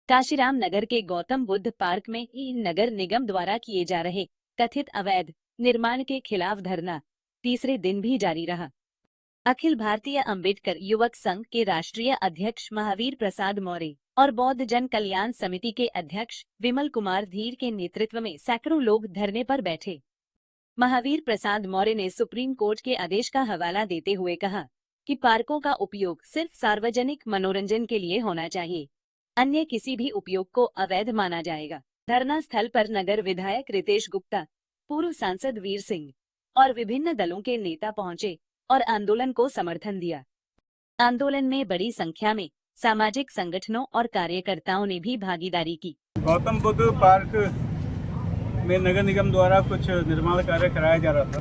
काशीराम नगर के गौतम बुद्ध पार्क में नगर निगम द्वारा किए जा रहे कथित अवैध निर्माण के खिलाफ धरना तीसरे दिन भी जारी रहा। अखिल भारतीय अंबेडकर युवक संघ के राष्ट्रीय अध्यक्ष महावीर प्रसाद मौर्य और बौद्ध जन कल्याण समिति के अध्यक्ष विमल कुमार धीर के नेतृत्व में सैकड़ों लोग धरने पर बैठे। महावीर प्रसाद मौर्य ने सुप्रीम कोर्ट के आदेश का हवाला देते हुए कहा कि पार्कों का उपयोग सिर्फ सार्वजनिक मनोरंजन के लिए होना चाहिए, अन्य किसी भी उपयोग को अवैध माना जाएगा। धरना स्थल पर नगर विधायक रितेश गुप्ता, पूर्व सांसद वीर सिंह और विभिन्न दलों के नेता पहुंचे और आंदोलन को समर्थन दिया। आंदोलन में बड़ी संख्या में सामाजिक संगठनों और कार्यकर्ताओं ने भी भागीदारी की। गौतम बुद्ध पार्क में नगर निगम द्वारा कुछ निर्माण कार्य कराया जा रहा था,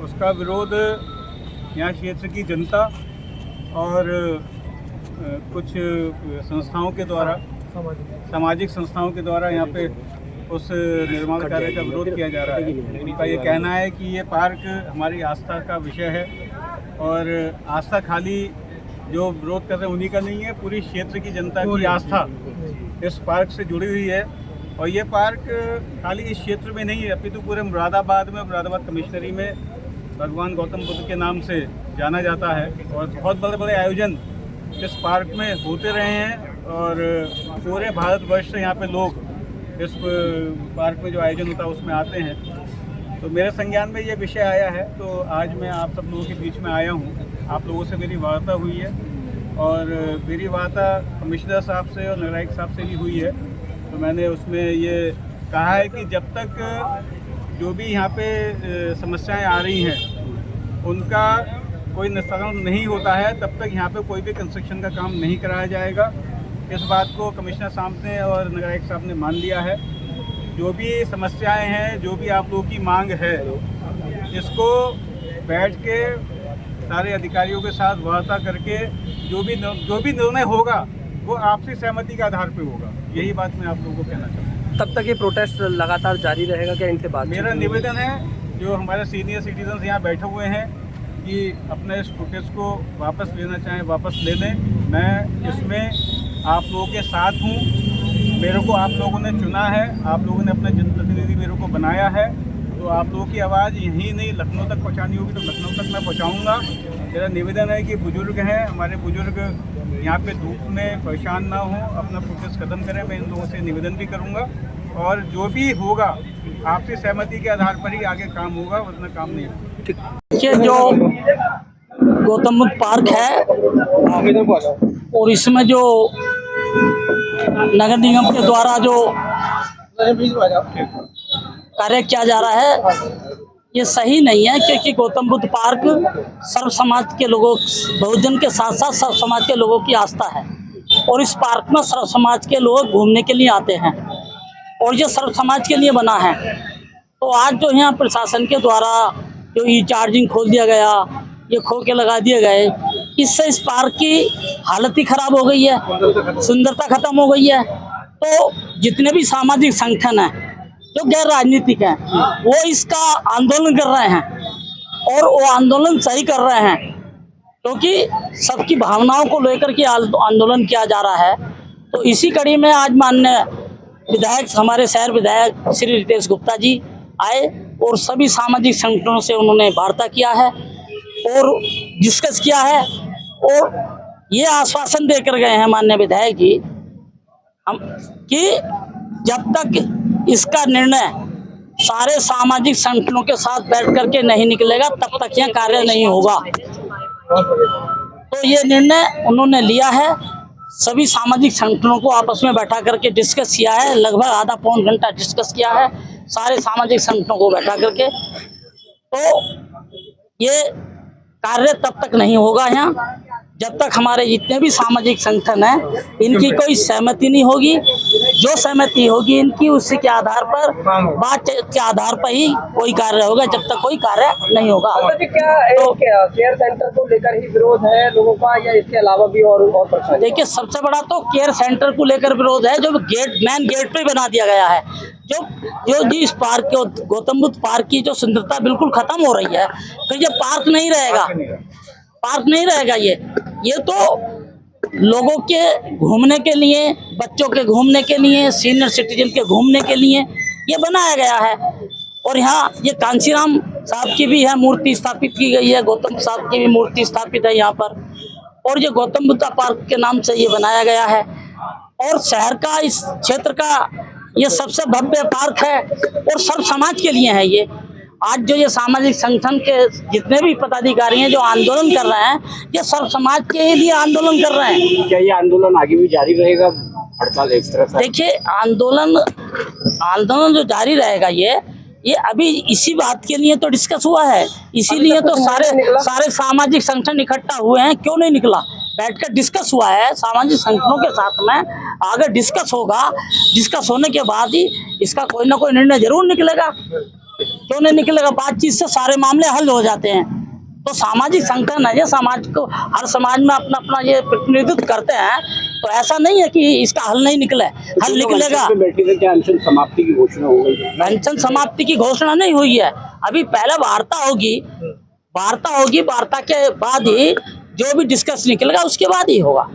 उसका विरोध यहाँ क्षेत्र की जनता और कुछ संस्थाओं के द्वारा, सामाजिक संस्थाओं के द्वारा यहाँ पे उस निर्माण कार्य का विरोध किया जा रहा है। उनका ये कहना है कि ये पार्क हमारी आस्था का विषय है और आस्था खाली जो विरोध कर रहे हैं उन्हीं का नहीं है, पूरी क्षेत्र की जनता की आस्था इस पार्क से जुड़ी हुई है। और ये पार्क खाली इस क्षेत्र में नहीं है, अपितु पूरे मुरादाबाद में, मुरादाबाद कमिश्नरी में भगवान गौतम बुद्ध के नाम से जाना जाता है और बहुत बड़े बड़े आयोजन इस पार्क में होते रहे हैं और पूरे भारतवर्ष से यहाँ पे लोग इस पार्क में जो आयोजन होता है उसमें आते हैं। तो मेरे संज्ञान में ये विषय आया है, तो आज मैं आप सब लोगों के बीच में आया हूँ। आप लोगों से मेरी वार्ता हुई है और मेरी वार्ता कमिश्नर साहब से और नगरायुक्त साहब से भी हुई है। तो मैंने उसमें ये कहा है कि जब तक जो भी यहाँ पे समस्याएं आ रही हैं उनका कोई निस्तारण नहीं होता है, तब तक यहाँ पे कोई भी कंस्ट्रक्शन का काम नहीं कराया जाएगा। इस बात को कमिश्नर साहब ने और नगरायुक्त साहब ने मान लिया है। जो भी समस्याएं हैं, जो भी आप लोगों की मांग है, इसको बैठ के सारे अधिकारियों के साथ वार्ता करके जो भी निर्णय होगा वो आपसी सहमति के आधार पे होगा। यही बात मैं आप लोगों को कहना चाहता हूँ। तब तक ये प्रोटेस्ट लगातार जारी रहेगा क्या इनसे बात? मेरा निवेदन है, जो हमारे सीनियर सिटीजन्स यहाँ बैठे हुए हैं, कि अपने इस प्रोटेस्ट को वापस लेना चाहें वापस ले लें। मैं इसमें आप लोगों के साथ हूँ। मेरे को आप लोगों ने चुना है, आप लोगों ने अपना जनप्रतिनिधि मेरे को बनाया है, तो आप लोगों की आवाज़ यहीं नहीं लखनऊ तक पहुँचानी होगी तो लखनऊ तक मैं पहुँचाऊँगा। मेरा निवेदन है कि बुजुर्ग हैं, हमारे बुजुर्ग यहाँ पे धूप में परेशान ना हो, अपना प्रोटेस्ट खत्म करें। मैं इन लोगों से निवेदन भी करूँगा और जो भी होगा आपसी सहमति के आधार पर ही आगे काम होगा, वरना काम नहीं होगा। ये जो गौतम बुद्ध पार्क है और इसमें जो नगर निगम के द्वारा जो कार्य किया जा रहा है ये सही नहीं है, क्योंकि गौतम बुद्ध पार्क सर्व समाज के लोगों, बहुजन के साथ साथ सर्व समाज के लोगों की आस्था है और इस पार्क में सर्व समाज के लोग घूमने के लिए आते हैं और ये सर्व समाज के लिए बना है। तो आज जो यहाँ प्रशासन के द्वारा जो ई चार्जिंग खोल दिया गया, ये खोके लगा दिए गए, इससे इस पार्क की हालत ही खराब हो गई है, सुंदरता खत्म हो गई है। तो जितने भी सामाजिक संगठन हैं जो गैर राजनीतिक हैं वो इसका आंदोलन कर रहे हैं और वो आंदोलन सही कर रहे हैं, क्योंकि सबकी भावनाओं को लेकर के आंदोलन किया जा रहा है। तो इसी कड़ी में आज माननीय विधायक, हमारे शहर विधायक श्री रितेश गुप्ता जी आए और सभी सामाजिक संगठनों से उन्होंने वार्ता किया है और डिस्कस किया है और ये आश्वासन देकर गए हैं माननीय विधायक जी हम कि जब तक इसका निर्णय सारे सामाजिक संगठनों के साथ बैठ करके नहीं निकलेगा तब तक यह कार्य नहीं होगा। तो ये निर्णय उन्होंने लिया है, सभी सामाजिक संगठनों को आपस में बैठा करके डिस्कस किया है, लगभग आधा पौन घंटा डिस्कस किया है सारे सामाजिक संगठनों को बैठा करके। तो ये कार्य तब तक नहीं होगा यहाँ जब तक हमारे जितने भी सामाजिक संगठन हैं इनकी कोई सहमति नहीं होगी। जो सहमति होगी इनकी, उसी के आधार पर, बात के आधार पर ही कोई कार्य होगा, जब तक कोई कार्य नहीं होगा। तो केयर सेंटर को लेकर ही विरोध है लोगों का या इसके अलावा भी और परेशानी? देखिए, सबसे बड़ा तो केयर सेंटर को लेकर विरोध है, जो मेन गेट पे बना दिया गया है। जो इस पार्क के, गौतम बुद्ध पार्क की जो सुंदरता बिल्कुल खत्म हो रही है, तो ये पार्क नहीं रहेगा, पार्क नहीं रहेगा। ये तो लोगों के घूमने के लिए, बच्चों के घूमने के लिए, सीनियर सिटीजन के घूमने के लिए ये बनाया गया है। और यहाँ ये कांशीराम साहब की भी है मूर्ति स्थापित की गई है, गौतम साहब की भी मूर्ति स्थापित है यहाँ पर। और ये गौतम बुद्धा पार्क के नाम से ये बनाया गया है। और शहर का, इस क्षेत्र का ये सबसे भव्य पार्क है और सर्व समाज के लिए है ये। आज जो ये सामाजिक संगठन के जितने भी पदाधिकारी हैं जो आंदोलन कर रहे हैं, ये सर्व समाज के लिए आंदोलन कर रहे हैं। क्या ये आंदोलन आगे भी जारी रहेगा? हड़ताल एक तरह से देखिए, आंदोलन जो जारी रहेगा ये अभी इसी बात के लिए तो डिस्कस हुआ है, इसीलिए तो सारे सामाजिक संगठन इकट्ठा हुए हैं। क्यों नहीं निकला? बैठकर डिस्कस हुआ है सामाजिक संगठनों के साथ में। आगे डिस्कस होगा, डिस्कस होने के बाद ही इसका कोई ना कोई निर्णय जरूर निकलेगा। क्यों नहीं निकलेगा? बातचीत से सारे मामले हल हो जाते हैं। तो सामाजिक संगठन है, ये समाज को, हर समाज में अपना अपना ये प्रतिनिधित्व करते हैं। तो ऐसा नहीं है कि इसका हल नहीं निकले, हल निकलेगा। क्या अनशन समाप्ति की घोषणा हो गई? अनशन समाप्ति की घोषणा नहीं हुई है, अभी पहले वार्ता होगी, वार्ता के बाद ही जो भी डिस्कस निकलेगा उसके बाद ही होगा।